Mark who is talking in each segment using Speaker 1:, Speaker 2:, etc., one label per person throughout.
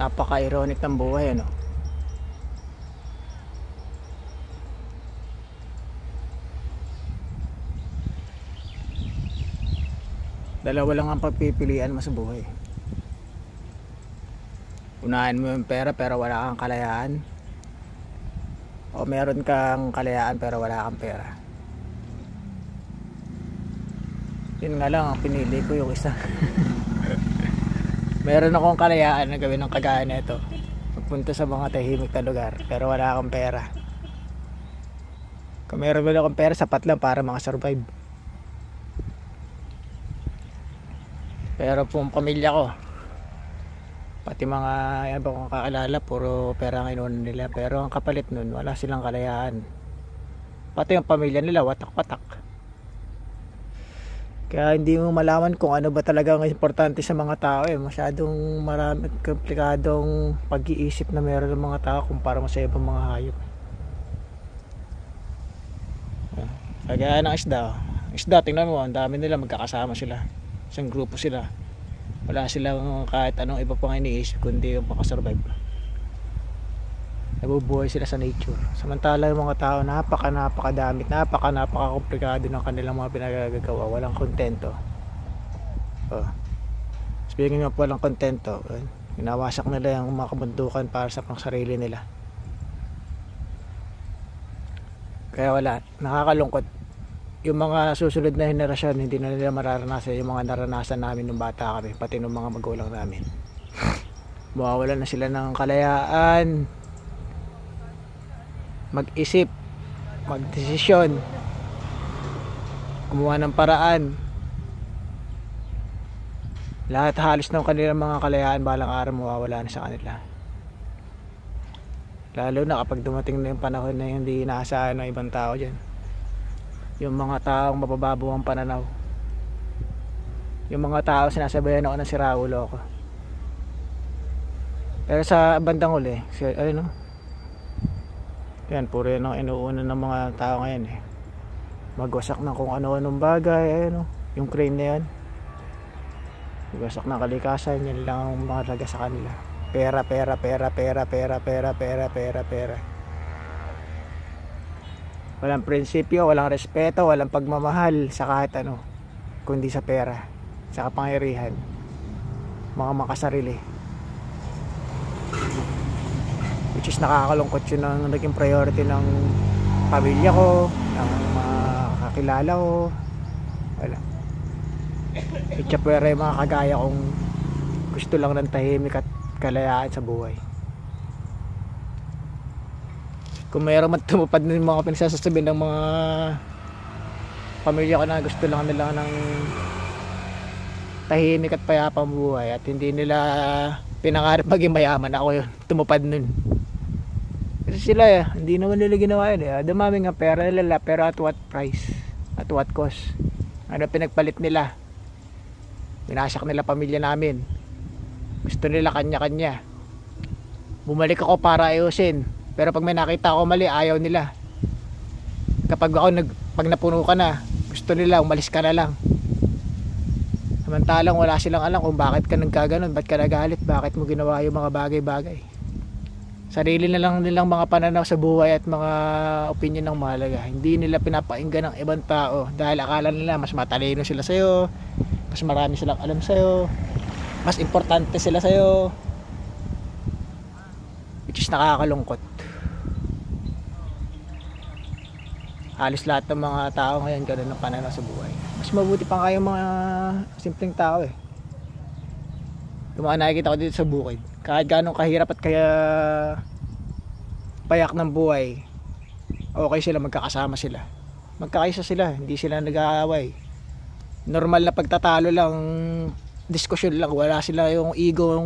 Speaker 1: Napaka-ironic ng buhay, ano? Dalawa lang ang pagpipilian mo sa buhay. Unahin mo yung pera pero wala kang kalayaan, o meron kang kalayaan pero wala kang pera. Yun nga lang ang pinili ko, yung isa. Meron akong kalayaan na gawin ng kagaya nito, magpunta sa mga tahimik na lugar, pero wala akong pera. Kung meron mo akong pera, sapat lang para makasurvive. Pero pong pamilya ko, pati mga yan ba kong kakilala, puro pera ang inunan nila, pero ang kapalit nun, wala silang kalayaan. Pati yung pamilya nila, watak-watak. Kaya hindi mo malaman kung ano ba talaga ang importante sa mga tao, eh. Masyadong marami, komplikadong pag-iisip na meron ng mga tao kumpara mo sa ibang mga hayop. Kagaya ng isda. Isda, tingnan mo, ang dami nila, magkakasama sila. Isang grupo sila. Wala silang kahit anong iba pang iniisip kundi yung makasurvive. Nabubuhay sila sa nature. Samantala yung mga tao, napakadamit, napaka-komplikado ng kanilang mga pinagagawa. Walang kontento. Speaking of walang kontento, ginawasak nila yung mga kabundukan para sa pangsarili nila. Kaya wala, nakakalungkot. Yung mga susunod na henerasyon, hindi na nila mararanasan yung mga naranasan namin nung bata kami, pati nung mga magulang namin. Mawawalan na sila ng kalayaan mag-isip, magdesisyon, gumawa ng paraan. Lahat halos ng kanilang mga kalayaan balang araw mawawala na sa kanila. Lalo na kapag dumating na yung panahon na hindi inaasahan ng ibang tao dyan. Yung mga taong mapababo ang pananaw. Yung mga tao sinasabayan ako ng siraulo ako. Pero sa bandang huli, ano? Yan, puro yan ang inuunan ng mga tao ngayon, eh. Magwasak ng kung ano-anong bagay, ano, yung crane na yan. Magwasak ng kalikasan, yan lang ang mga talaga sa kanila. Pera. Walang prinsipyo, walang respeto, walang pagmamahal sa kahit ano, kundi sa pera, sa kapangyarihan, mga makasarili. Which is nakakalungkot yun ang naging priority ng pamilya ko, ng mga kakilala ko. Wala. Itchapwera yung mga kagaya kong gusto lang ng tahimik at kalayaan sa buhay. Kung mayroong matumupad ng mga pinagsasasabi ng mga pamilya ko na gusto lang nila ng tahimik at payapang buhay at hindi nila pinangarap maging mayaman, ako yun, tumupad nun. Kasi sila, hindi naman nila ginawa yun, eh. Dumami nga pera nila, pero at what price? At what cost? Ano pinagpalit nila? Binasak nila pamilya namin. Gusto nila kanya-kanya. Bumalik ako para ayusin, pero pag may nakita ako mali, ayaw nila. Kapag pag napuno ka na, gusto nila umalis ka na lang. Samantalang wala silang alam kung bakit ka nagkaganon, ba't ka nagalit, bakit mo ginawa yung mga bagay-bagay. Sarili na lang nilang mga pananaw sa buhay at mga opinion ng mahalaga. Hindi nila pinapakinggan ng ibang tao dahil akala nila mas matalino sila sa'yo, mas marami silang alam sa'yo, mas importante sila sa'yo, which is nakakalungkot. Halos lahat ng mga tao ngayon ganun ang pananaw sa buhay. Mas mabuti pa kayong mga simpleng tao, eh. Yung mga nakikita ko dito sa bukid, kahit ganong kahirap at kaya payak ng buhay, okay sila, magkakasama sila, magkakaisa sila, hindi sila nag-aaway. Normal na pagtatalo lang, diskusyon lang, wala sila yung ego.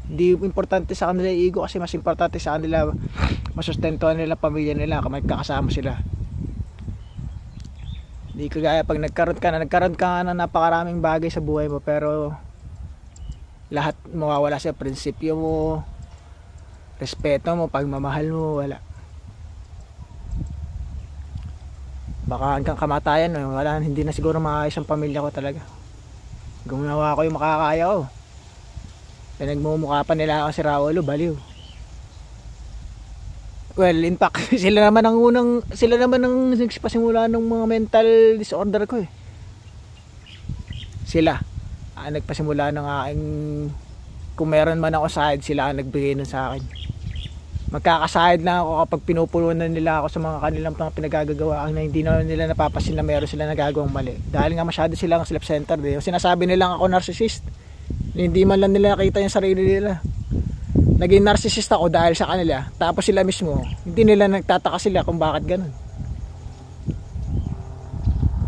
Speaker 1: Hindi importante sa kanila yung ego, kasi mas importante sa kanila masustentuhan nila pamilya nila, magkakasama sila. Hindi kagaya pag nagkaroon ka na napakaraming bagay sa buhay mo, pero lahat mawawala sa prinsipyo mo, respeto mo, pagmamahal mo, wala. Baka hanggang kamatayan, wala, hindi na siguro maayos ang pamilya ko talaga. Gumawa ko yung makakaya ko. Pinagmumukha pa nila ako si Raulo, baliw. Well, in fact, sila naman ang nagpasimula ng mga mental disorder ko eh. Sila ang nagpasimula ng aking, kung meron man ako side, sila ang nagbigay nun sa akin. Magkakasahid na ako kapag pinupulunan nila ako sa mga kanilang pinagagagawa na hindi na nila napapasin na meron sila nagagawang mali. Dahil nga masyado silang self-centered eh. Sinasabi nilang ako narcissist. Hindi man lang nila nakita yung sarili nila. Naging narcissist ako dahil sa kanila. Tapos sila mismo, hindi nila nagtataka sila kung bakit ganun.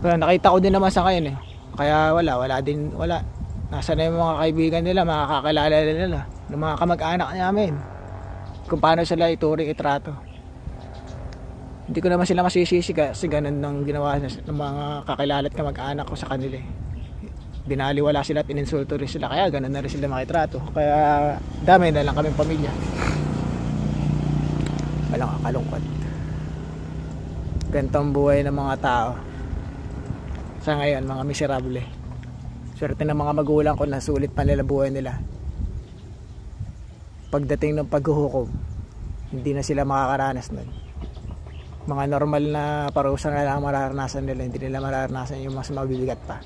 Speaker 1: Pero nakita ko din naman sa ngayon eh. Kaya wala. Nasa na yung mga kaibigan nila, makakakilala nila. Ng mga kamag-anak namin. Kung paano sila ituring, itrato. Hindi ko naman sila masisisi kasi ganun nang ginawa ng mga kakilala at kamag-anak ko sa kanila eh. Binaliwala sila at ininsulto rin sila, kaya ganun na rin sila makitrato. Kaya dami na lang kaming pamilya. Walang kakalungkot. Ganito ang buhay ng mga tao sa ngayon, mga miserable. Swerte ng mga magulang ko na sulit pa nila buhay nila. Pagdating ng paghuhukom, hindi na sila makakaranas nun. Mga normal na parusa na lang mararanasan nila, hindi nila mararanasan yung mas mabibigat pa.